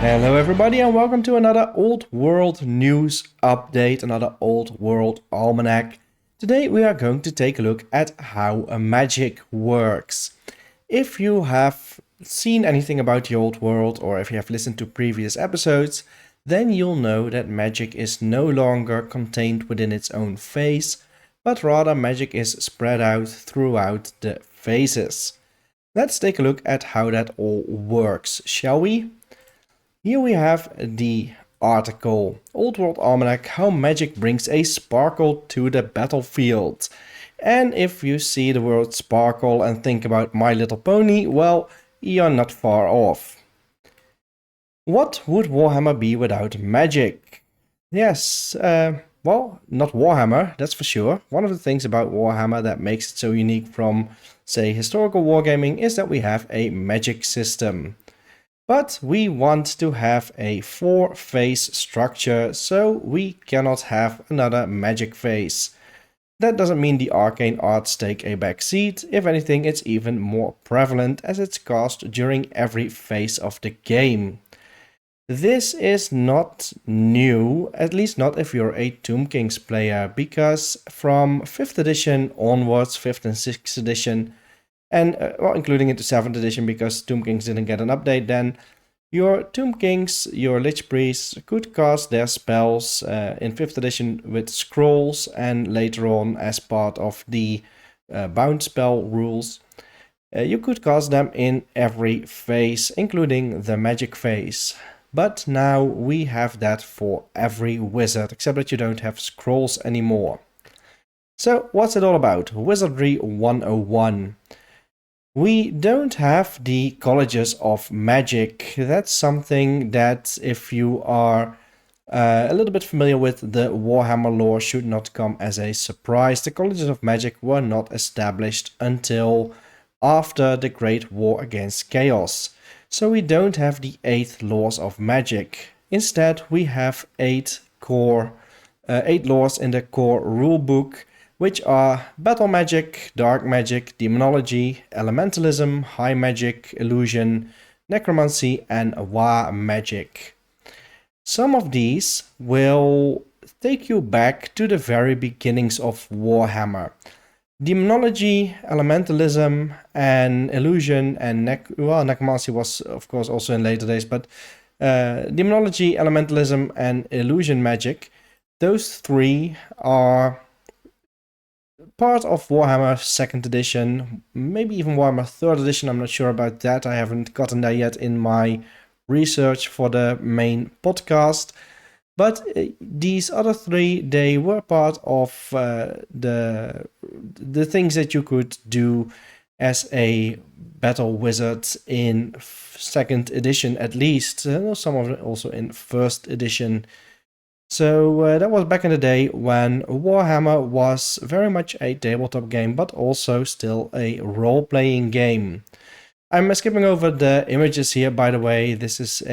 Hello everybody and welcome to another Old World news update, another Old World almanac. Today we are going to take a look at how magic works. If you have seen anything about the Old World or if you have listened to previous episodes, then you'll know that magic is no longer contained within its own phase, but rather magic is spread out throughout the phases. Let's take a look at how that all works, shall we? Here we have the article, Old World Almanac, How Magic Brings a Sparkle to the Battlefield. And if you see the word sparkle and think about My Little Pony, well, you're not far off. What would Warhammer be without magic? Yes, well, not Warhammer, that's for sure. One of the things about Warhammer that makes it so unique from, say, historical wargaming is that we have a magic system. But we want to have a 4-phase structure, so we cannot have another magic phase. That doesn't mean the arcane arts take a back seat. If anything, it's even more prevalent as it's cast during every phase of the game. This is not new, at least not if you're a Tomb Kings player, because from 5th edition onwards, 5th and 6th edition, and well, including into 7th edition because Tomb Kings didn't get an update then, your Tomb Kings, your Lich Priests could cast their spells in 5th edition with scrolls and later on as part of the bound spell rules. You could cast them in every phase, including the magic phase. But now we have that for every wizard, except that you don't have scrolls anymore. So what's it all about? Wizardry 101. We don't have the colleges of magic. That's something that if you are a little bit familiar with the Warhammer lore should not come as a surprise. The colleges of magic were not established until after the Great War against Chaos. So we don't have the 8 laws of magic. Instead, we have 8 laws in the core rulebook, which are battle magic, dark magic, demonology, elementalism, high magic, illusion, necromancy, and war magic. Some of these will take you back to the very beginnings of Warhammer. Demonology, elementalism, and illusion, and necromancy was of course also in later days, but demonology, elementalism, and illusion magic, those 3 are part of Warhammer 2nd edition, maybe even Warhammer 3rd edition, I'm not sure about that, I haven't gotten there yet in my research for the main podcast. But these other 3, they were part of the things that you could do as a battle wizard in 2nd edition at least, some of it also in 1st edition. So that was back in the day when Warhammer was very much a tabletop game, but also still a role-playing game. I'm skipping over the images here, by the way. This is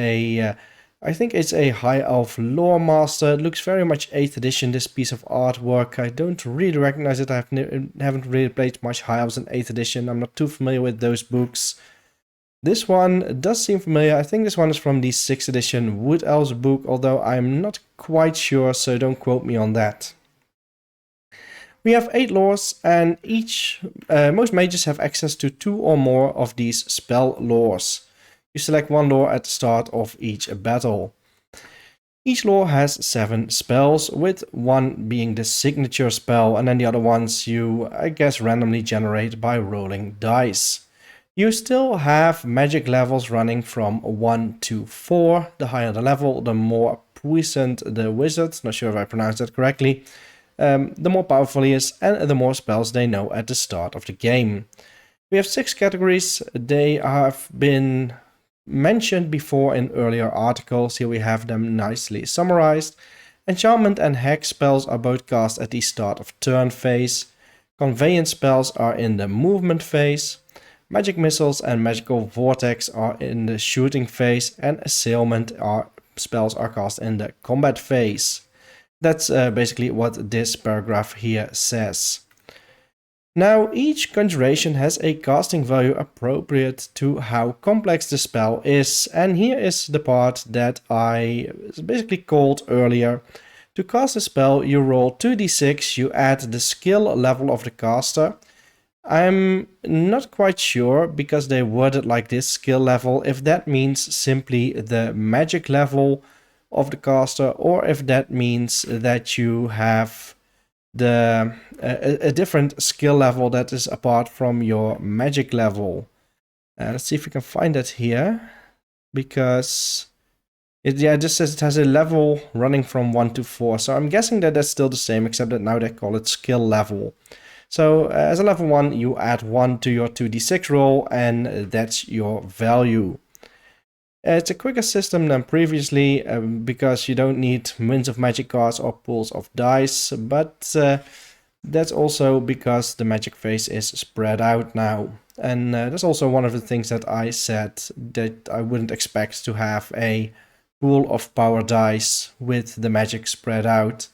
I think it's a High Elf Lore Master. It looks very much 8th edition, this piece of artwork. I don't really recognize it. I haven't really played much High Elves in 8th edition. I'm not too familiar with those books. This one does seem familiar. I think this one is from the 6th edition Wood Elves book, although I'm not quite sure, so don't quote me on that. We have 8 laws, and most mages have access to 2 or more of these spell laws. You select 1 lore at the start of each battle. Each lore has 7 spells, with 1 being the signature spell, and then the other ones you, I guess, randomly generate by rolling dice. You still have magic levels running from 1 to 4. The higher the level, the more puissant the wizard, not sure if I pronounced that correctly, the more powerful he is and the more spells they know at the start of the game. We have 6 categories. They have been mentioned before in earlier articles. Here we have them nicely summarized. Enchantment and hex spells are both cast at the start of turn phase. Conveyance spells are in the movement phase. Magic missiles and magical vortex are in the shooting phase, and assailment spells are cast in the combat phase. That's basically what this paragraph here says. Now, each conjuration has a casting value appropriate to how complex the spell is, and here is the part that I basically called earlier. To cast a spell, you roll 2d6, you add the skill level of the caster. I'm not quite sure, because they worded like this, skill level, if that means simply the magic level of the caster, or if that means that you have a different skill level that is apart from your magic level. Let's see if we can find that here, because it just says it has a level running from 1 to 4, so I'm guessing that that's still the same, except that now they call it skill level. So as a level 1, you add 1 to your 2d6 roll, and that's your value. It's a quicker system than previously, because you don't need winds of magic cards or pools of dice, but that's also because the magic phase is spread out now. And that's also one of the things that I said, that I wouldn't expect to have a pool of power dice with the magic spread out.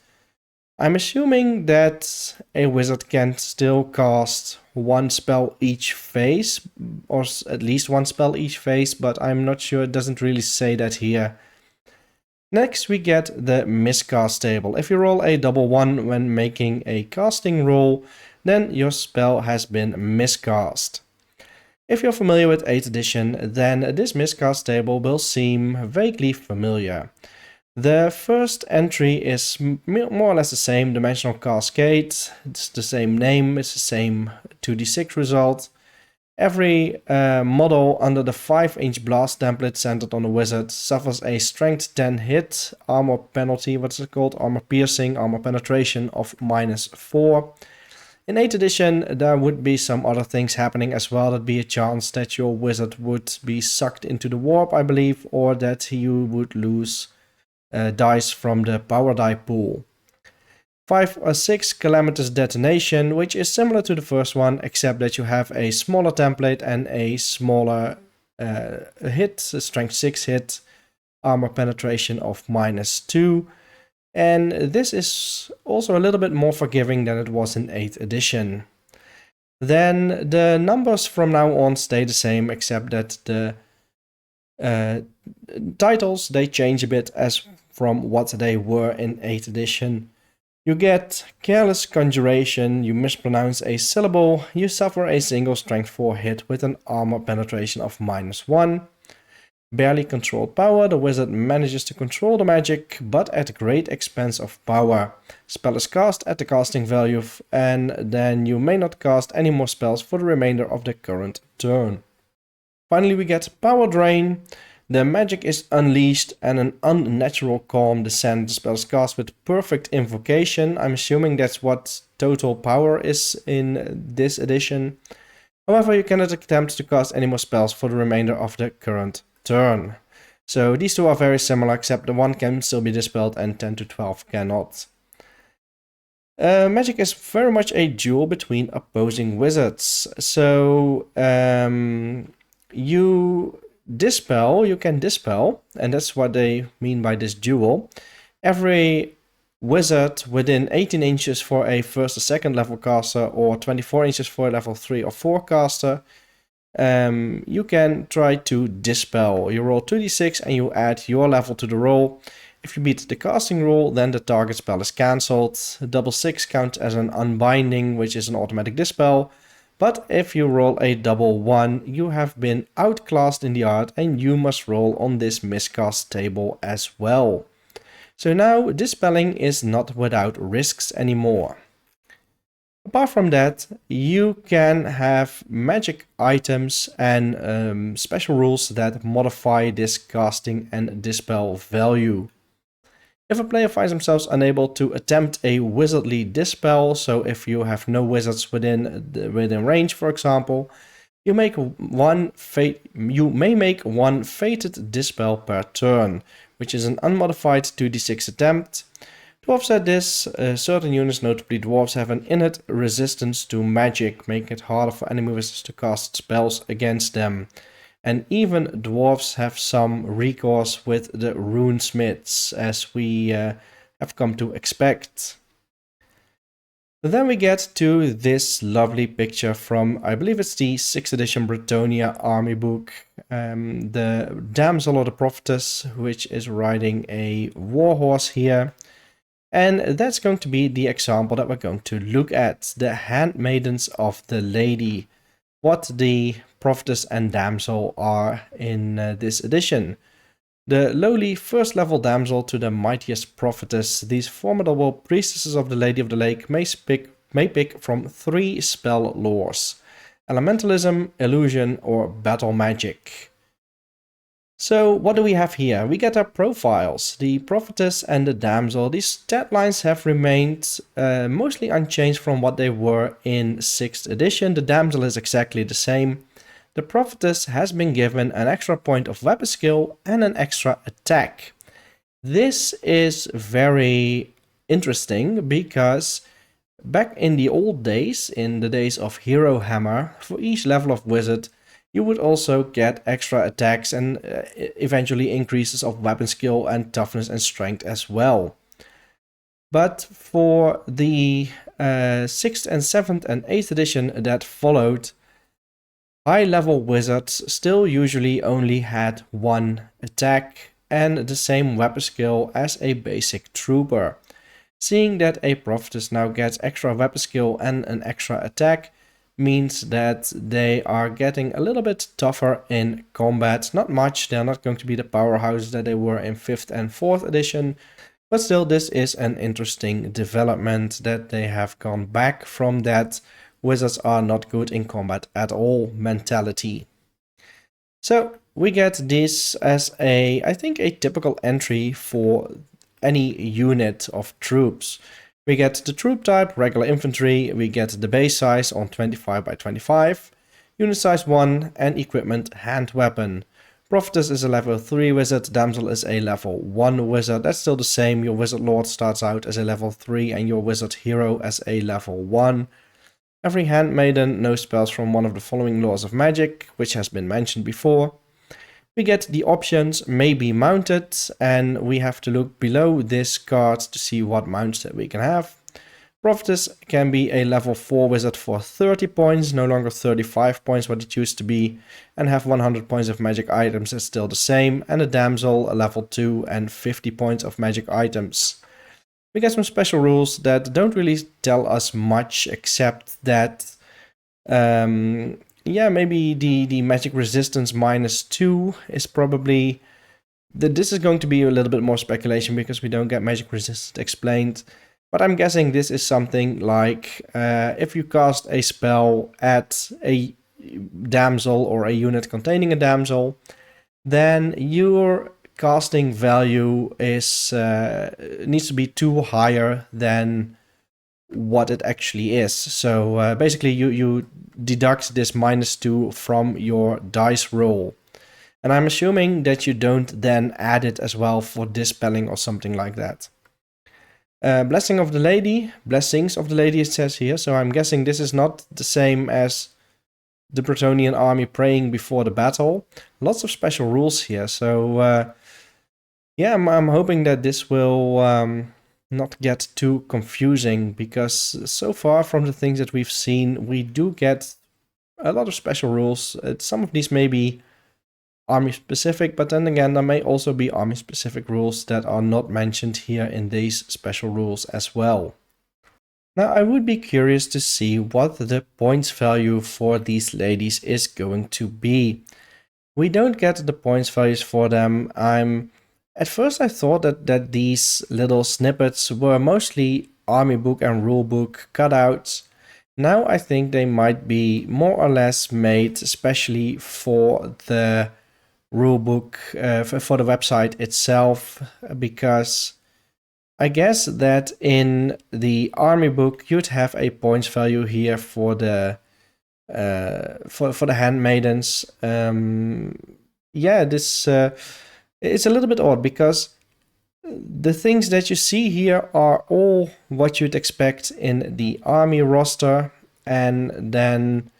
I'm assuming that a wizard can still cast one spell each phase, or at least one spell each phase, but I'm not sure, it doesn't really say that here. Next we get the miscast table. If you roll a double 1 when making a casting roll, then your spell has been miscast. If you're familiar with 8th edition, then this miscast table will seem vaguely familiar. The first entry is more or less the same dimensional cascade, it's the same name, it's the same 2d6 result. Every model under the 5-inch blast template centered on the wizard suffers a strength 10 hit, armor penalty, what's it called, armor piercing, armor penetration of -4. In 8th edition there would be some other things happening as well. There'd be a chance that your wizard would be sucked into the warp, I believe, or that you would lose dice from the power die pool. 5 or 6 calamitous detonation, which is similar to the first one, except that you have a smaller template and a smaller hit, a strength 6 hit, armor penetration of -2. And this is also a little bit more forgiving than it was in 8th edition. Then the numbers from now on stay the same, except that the titles, they change a bit as from what they were in 8th edition. You get Careless Conjuration, you mispronounce a syllable, you suffer a single strength 4 hit with an armor penetration of -1. Barely Controlled Power, the wizard manages to control the magic, but at great expense of power. Spell is cast at the casting value, and then you may not cast any more spells for the remainder of the current turn. Finally we get Power Drain. The magic is unleashed and an unnatural calm descends. The spell is cast with perfect invocation. I'm assuming that's what total power is in this edition. However, you cannot attempt to cast any more spells for the remainder of the current turn. So these two are very similar, except the one can still be dispelled and 10 to 12 cannot. Magic is very much a duel between opposing wizards. So you can dispel, and that's what they mean by this duel. Every wizard within 18 inches for a first or second level caster, or 24 inches for a level 3 or 4 caster, you can try to dispel. You roll 2d6 and you add your level to the roll. If you beat the casting roll, then the target spell is cancelled. Double 6 counts as an unbinding, which is an automatic dispel. But if you roll a double 1, you have been outclassed in the art and you must roll on this miscast table as well. So now Dispelling is not without risks anymore. Apart from that, you can have magic items and special rules that modify this casting and dispel value. If a player finds themselves unable to attempt a wizardly dispel, so if you have no wizards within range, for example, you may make one fated dispel per turn, which is an unmodified 2d6 attempt. To offset this, certain units, notably dwarves, have an innate resistance to magic, making it harder for enemy wizards to cast spells against them. And even dwarves have some recourse with the runesmiths, as we have come to expect. Then we get to this lovely picture from, I believe it's the 6th edition Bretonnian army book. The damsel or the prophetess, which is riding a warhorse here. And that's going to be the example that we're going to look at. The handmaidens of the lady. What the prophetess and damsel are in this edition. The lowly first level damsel to the mightiest prophetess, these formidable priestesses of the Lady of the Lake may pick from 3 spell lores: elementalism, illusion, or battle magic. So what do we have here? We get our profiles. The prophetess and the damsel. These stat lines have remained mostly unchanged from what they were in 6th edition. The damsel is exactly the same. The prophetess has been given an extra point of weapon skill and an extra attack. This is very interesting because back in the old days, in the days of Hero Hammer, for each level of wizard, you would also get extra attacks and eventually increases of weapon skill and toughness and strength as well. But for the 6th and 7th and 8th edition that followed, high-level wizards still usually only had 1 attack and the same weapon skill as a basic trooper. Seeing that a prophetess now gets extra weapon skill and an extra attack means that they are getting a little bit tougher in combat. Not much, they're not going to be the powerhouses that they were in 5th and 4th edition, but still this is an interesting development that they have gone back from that wizards are not good in combat at all mentality. So we get this as I think a typical entry for any unit of troops. We get the troop type, regular infantry, we get the base size on 25 by 25, unit size 1, and equipment hand weapon. Prophetess is a level 3 wizard, damsel is a level 1 wizard. That's still the same, your wizard lord starts out as a level 3 and your wizard hero as a level 1. Every handmaiden knows spells from one of the following laws of magic, which has been mentioned before. We get the options may be mounted, and we have to look below this card to see what mounts that we can have. Prophetess can be a level 4 wizard for 30 points, no longer 35 points what it used to be, and have 100 points of magic items, is still the same, and a damsel a level 2 and 50 points of magic items. We get some special rules that don't really tell us much, except that, maybe the magic resistance -2 is probably... This is going to be a little bit more speculation because we don't get magic resistance explained. But I'm guessing this is something like if you cast a spell at a damsel or a unit containing a damsel, then your casting value is needs to be 2 higher than what it actually is. So basically you deduct this -2 from your dice roll. And I'm assuming that you don't then add it as well for Dispelling or something like that. Blessings of the Lady it says here, so I'm guessing this is not the same as the Bretonnian army praying before the battle. Lots of special rules here, so I'm hoping that this will not get too confusing, because so far from the things that we've seen, we do get a lot of special rules. Some of these may be army specific, but then again there may also be army specific rules that are not mentioned here in these special rules as well. Now I would be curious to see what the points value for these ladies is going to be. We don't get the points values for them. At first I thought that these little snippets were mostly army book and rule book cutouts. Now I think they might be more or less made especially for the rulebook, for the website itself, because I guess that in the army book you'd have a points value here for the handmaidens. It's a little bit odd because the things that you see here are all what you'd expect in the army roster, and then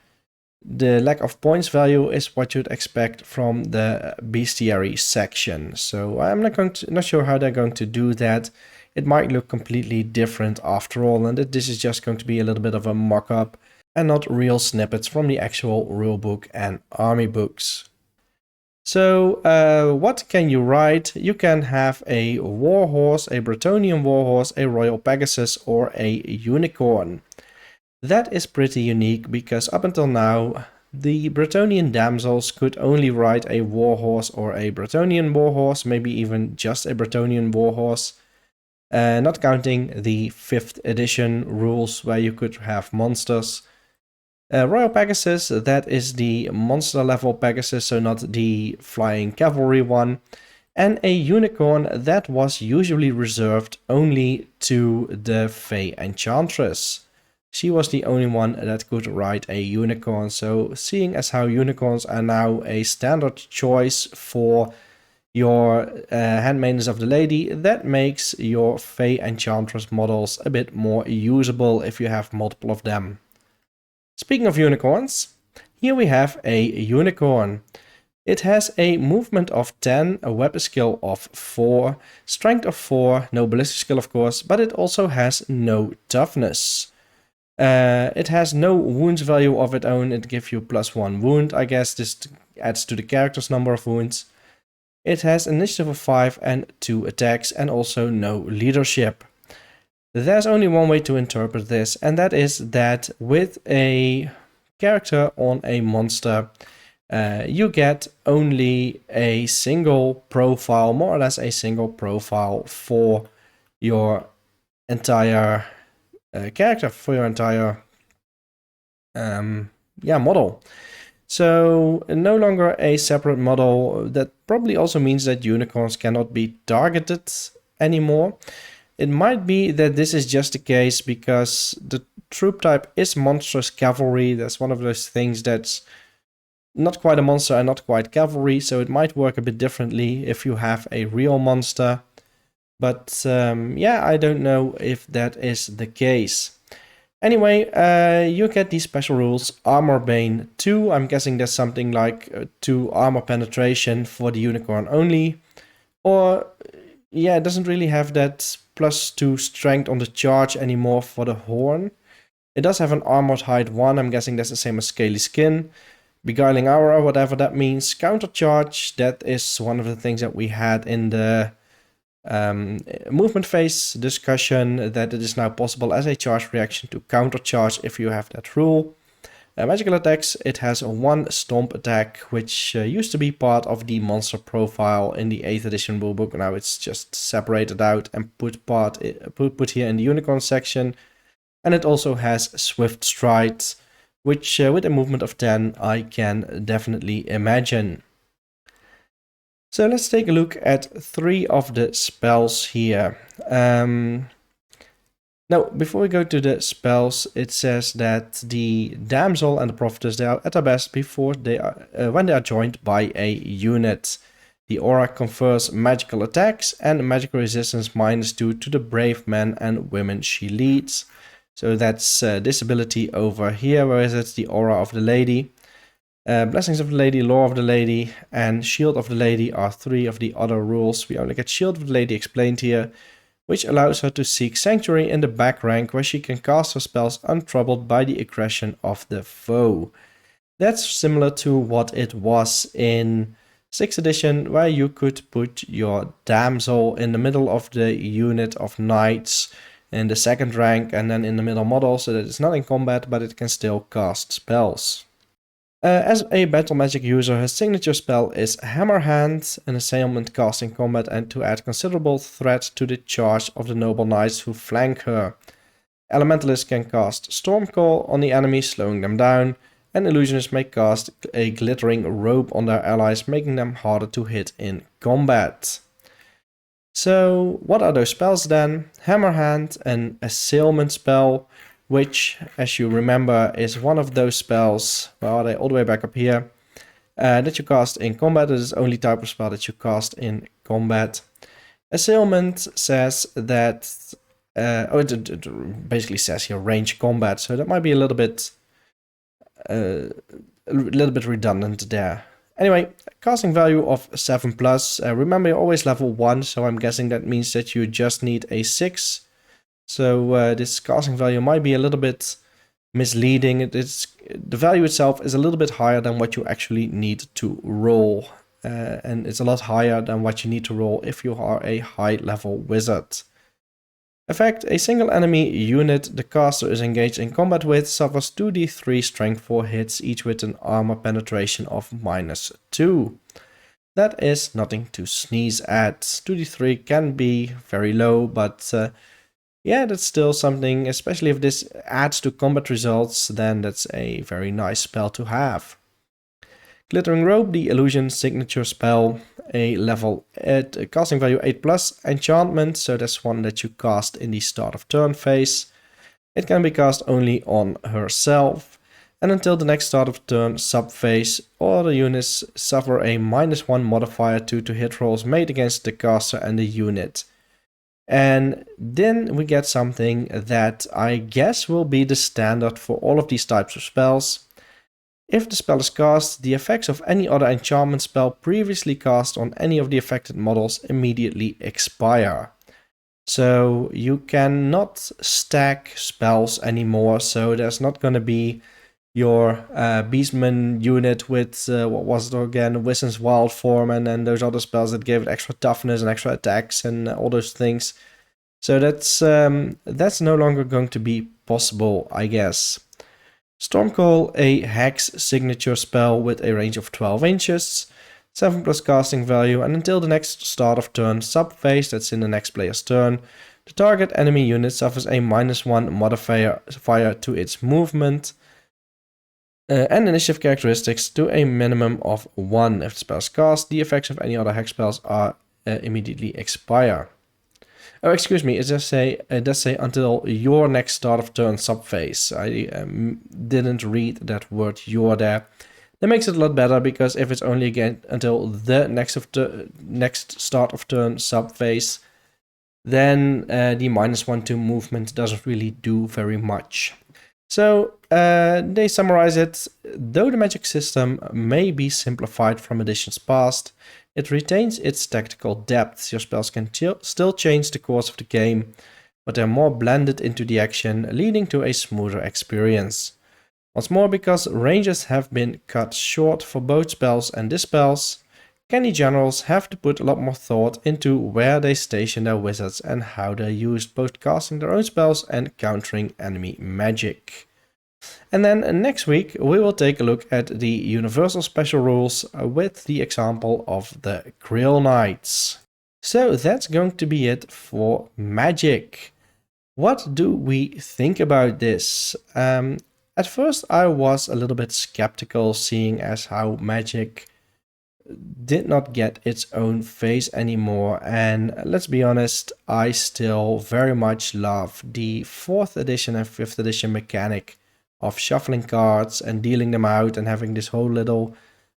the lack of points value is what you'd expect from the bestiary section. So I'm not sure how they're going to do that. it might look completely different after all, and that this is just going to be a little bit of a mock-up and not real snippets from the actual rulebook and army books. So what can you write? You can have a warhorse, a Bretonnian warhorse, a royal Pegasus, or a unicorn. That is pretty unique because up until now, the Bretonnian damsels could only ride a warhorse or a Bretonnian warhorse, maybe even just a Bretonnian warhorse, not counting the 5th edition rules where you could have monsters. Royal Pegasus, that is the monster level Pegasus, so not the flying cavalry one. And a unicorn, that was usually reserved only to the Fey Enchantress. She was the only one that could ride a unicorn, so seeing as how unicorns are now a standard choice for your Handmaidens of the Lady, that makes your Fey Enchantress models a bit more usable if you have multiple of them. Speaking of unicorns, here we have a unicorn. It has a movement of 10, a weapon skill of 4, strength of 4, no ballistic skill of course, but it also has no toughness. It has no wounds value of its own, it gives you +1 wound, I guess this adds to the character's number of wounds. It has initiative of 5 and 2 attacks and also no leadership. There's only one way to interpret this, and that is that with a character on a monster, you get only a single profile, more or less a single profile for your entire character, for your entire model. So no longer a separate model. That probably also means that unicorns cannot be targeted anymore. It might be that this is just the case because the troop type is monstrous cavalry. That's one of those things that's not quite a monster and not quite cavalry, so it might work a bit differently if you have a real monster. But yeah, I don't know if that is the case. Anyway, you get these special rules. Armor Bane 2, I'm guessing there's something like 2 armor penetration for the unicorn only. Or, yeah, it doesn't really have that +2 strength on the charge anymore for the horn. It does have an armored hide 1, I'm guessing that's the same as scaly skin. Beguiling aura, whatever that means. Counter charge, that is one of the things that we had in the movement phase discussion, that it is now possible as a charge reaction to counter charge if you have that rule. Magical attacks, it has a 1 stomp attack, which used to be part of the monster profile in the 8th edition rulebook. Now it's just separated out and put here in the unicorn section. And it also has swift stride, which with a movement of 10 I can definitely imagine. So let's take a look at 3 of the spells here. Now, before we go to the spells, it says that the damsel and the prophetess, they are at their best before they are when they are joined by a unit. The aura confers magical attacks and magical resistance -2 to the brave men and women she leads. So that's this ability over here, where is it? The aura of the lady. Blessings of the Lady, Lore of the Lady, and Shield of the Lady are 3 of the other rules. We only get Shield of the Lady explained here, which allows her to seek sanctuary in the back rank where she can cast her spells untroubled by the aggression of the foe. That's similar to what it was in 6th edition, where you could put your damsel in the middle of the unit of knights in the 2nd rank and then in the middle model, so that it's not in combat but it can still cast spells. As a battle magic user, her signature spell is Hammer Hand, an assailment cast in combat and to add considerable threat to the charge of the noble knights who flank her. Elementalists can cast Stormcall on the enemy, slowing them down, and illusionists may cast a glittering robe on their allies, making them harder to hit in combat. So, what are those spells then? Hammer Hand, an assailment spell, which, as you remember, is one of those spells, where are they, all the way back up here, that you cast in combat. It is the only type of spell that you cast in combat. Assailment says that, it basically says here range combat, so that might be a little bit redundant there. Anyway, casting value of 7 plus. Remember, you're always level 1, so I'm guessing that means that you just need a 6. So this casting value might be a little bit misleading. The value itself is a little bit higher than what you actually need to roll. And it's a lot higher than what you need to roll if you are a high level wizard. Effect: a single enemy unit the caster is engaged in combat with suffers 2d3 strength for hits, each with an armor penetration of -2. That is nothing to sneeze at. 2d3 can be very low, but yeah, that's still something, especially if this adds to combat results, then that's a very nice spell to have. Glittering Robe, the illusion signature spell, a level at a casting value 8 plus enchantment, so that's one that you cast in the start of turn phase. It can be cast only on herself, and until the next start of turn sub phase, all the units suffer a -1 modifier to hit rolls made against the caster and the unit. And then we get something that I guess will be the standard for all of these types of spells. If the spell is cast, the effects of any other enchantment spell previously cast on any of the affected models immediately expire. So you cannot stack spells anymore, so there's not going to be your Beastman unit with, what was it again, Wissen's Wild Form, and then those other spells that gave it extra toughness and extra attacks and all those things. So that's no longer going to be possible, I guess. Stormcall, a hex signature spell with a range of 12 inches, 7 plus casting value, and until the next start of turn sub phase, that's in the next player's turn, the target enemy unit suffers a -1 modifier to its movement and initiative characteristics to a minimum of 1. If the spell is cast, the effects of any other hex spells are immediately expire. Oh, excuse me, it does say until your next start of turn subphase. I didn't read that word your there. That makes it a lot better, because if it's only again until the next start of turn subphase, then the -1 to movement doesn't really do very much. So they summarize it: though the magic system may be simplified from editions past, it retains its tactical depth. Your spells can still change the course of the game, but they're more blended into the action, leading to a smoother experience. Once more, because ranges have been cut short for both spells and dispels, canny generals have to put a lot more thought into where they station their wizards and how they're used, both casting their own spells and countering enemy magic. And then next week we will take a look at the universal special rules with the example of the Grill Knights. So that's going to be it for Magic. What do we think about this? At first I was a little bit skeptical, seeing as how Magic did not get its own phase anymore, and let's be honest, I still very much love the 4th edition and 5th edition mechanic of shuffling cards and dealing them out and having this whole little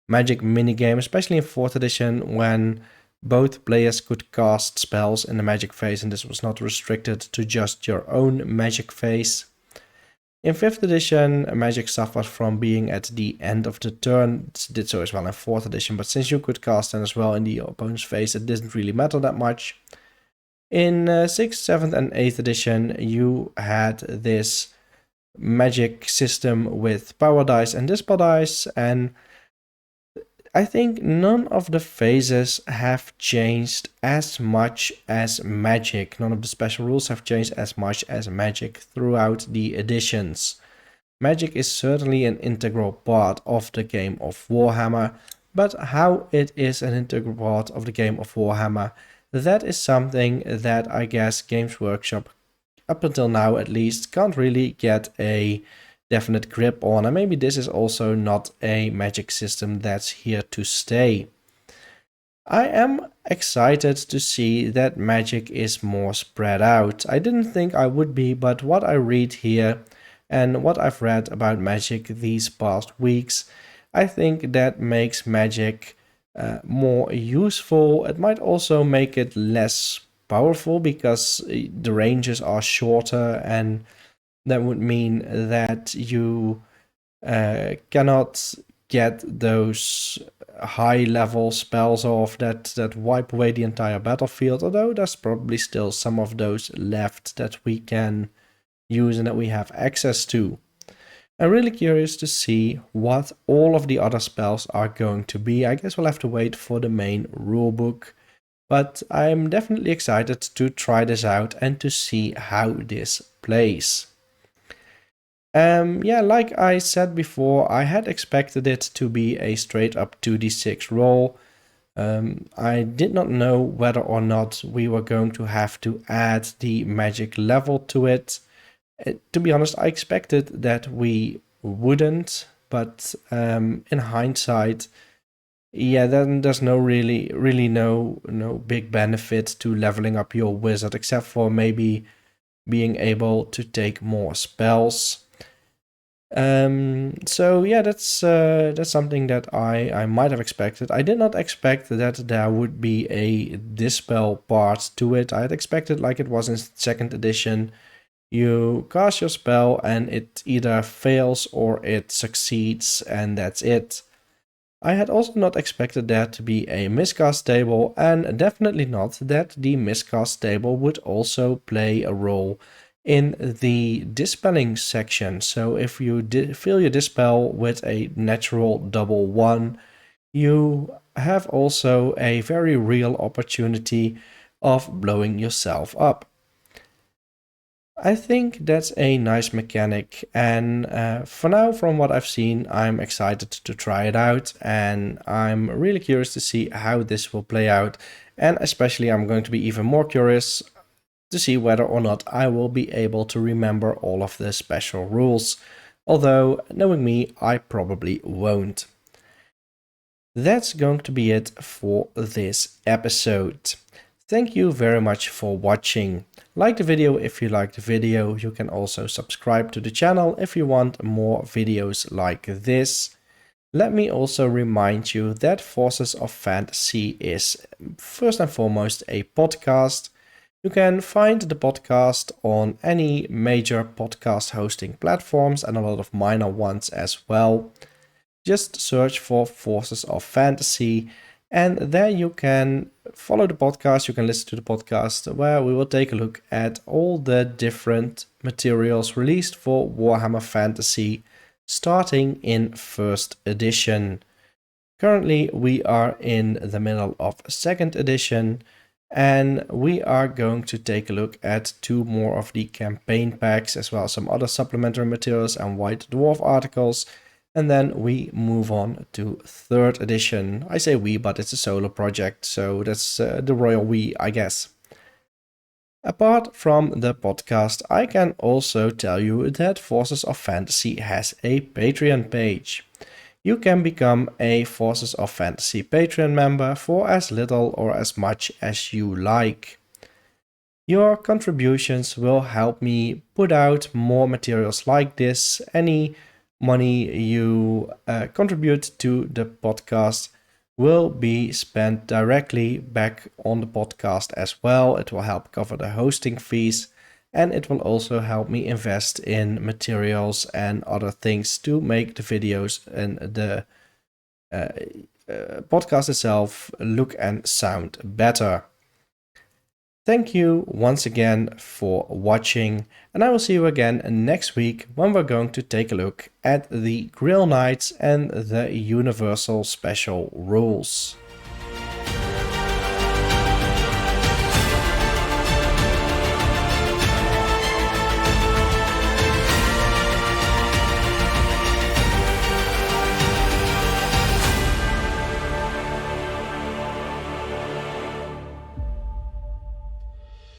Magic minigame, especially in 4th edition when both players could cast spells in the Magic phase and this was not restricted to just your own Magic phase. In 5th edition, Magic suffered from being at the end of the turn. It did so as well in 4th edition, but since you could cast them as well in the opponent's phase, it didn't really matter that much. In 6th, 7th and 8th edition, you had this Magic system with power dice and dispel dice, and I think none of the phases have changed as much as Magic. None of the special rules have changed as much as Magic throughout the editions. Magic is certainly an integral part of the game of Warhammer, but how it is an integral part of the game of Warhammer, that is something that I guess Games Workshop, up until now at least, can't really get a definite grip on, and maybe this is also not a Magic system that's here to stay. I am excited to see that Magic is more spread out. I didn't think I would be, but what I read here and what I've read about Magic these past weeks, I think that makes Magic more useful. It might also make it less powerful because the ranges are shorter, and that would mean that you cannot get those high level spells off that wipe away the entire battlefield, although there's probably still some of those left that we can use and that we have access to. I'm really curious to see what all of the other spells are going to be. I guess we'll have to wait for the main rulebook, but I'm definitely excited to try this out and to see how this plays. Yeah, like I said before, I had expected it to be a straight up 2d6 roll. I did not know whether or not we were going to have to add the magic level to it. To be honest, I expected that we wouldn't, but in hindsight, yeah, then there's no no big benefit to leveling up your wizard, except for maybe being able to take more spells. So yeah, that's something that I might have expected. I did not expect that there would be a dispel part to it. I had expected, like it was in 2nd edition, you cast your spell and it either fails or it succeeds, and that's it. I had also not expected there to be a miscast table, and definitely not that the miscast table would also play a role in the dispelling section. So if you fill your dispel with a natural double 1, you have also a very real opportunity of blowing yourself up. I think that's a nice mechanic, and for now, from what I've seen, I'm excited to try it out, and I'm really curious to see how this will play out, and especially I'm going to be even more curious to see whether or not I will be able to remember all of the special rules, although knowing me, I probably won't. That's going to be it for this episode. Thank you very much for watching. Like the video if you liked the video. You can also subscribe to the channel if you want more videos like this. Let me also remind you that Forces of Fantasy is first and foremost a podcast. You can find the podcast on any major podcast hosting platforms and a lot of minor ones as well. Just search for Forces of Fantasy, and there you can follow the podcast, you can listen to the podcast, where we will take a look at all the different materials released for Warhammer Fantasy, starting in 1st edition. Currently, we are in the middle of 2nd edition, and we are going to take a look at 2 more of the campaign packs, as well as some other supplementary materials and White Dwarf articles. And then we move on to 3rd edition. I say we, but it's a solo project, so that's the royal we, I guess. Apart from the podcast, I can also tell you that Forces of Fantasy has a Patreon page. You can become a Forces of Fantasy Patreon member for as little or as much as you like. Your contributions will help me put out more materials like this. Any money you contribute to the podcast will be spent directly back on the podcast as well. It will help cover the hosting fees, and it will also help me invest in materials and other things to make the videos and the podcast itself look and sound better. Thank you once again for watching, and I will see you again next week when we're going to take a look at the Grill Knights and the Universal Special Rules.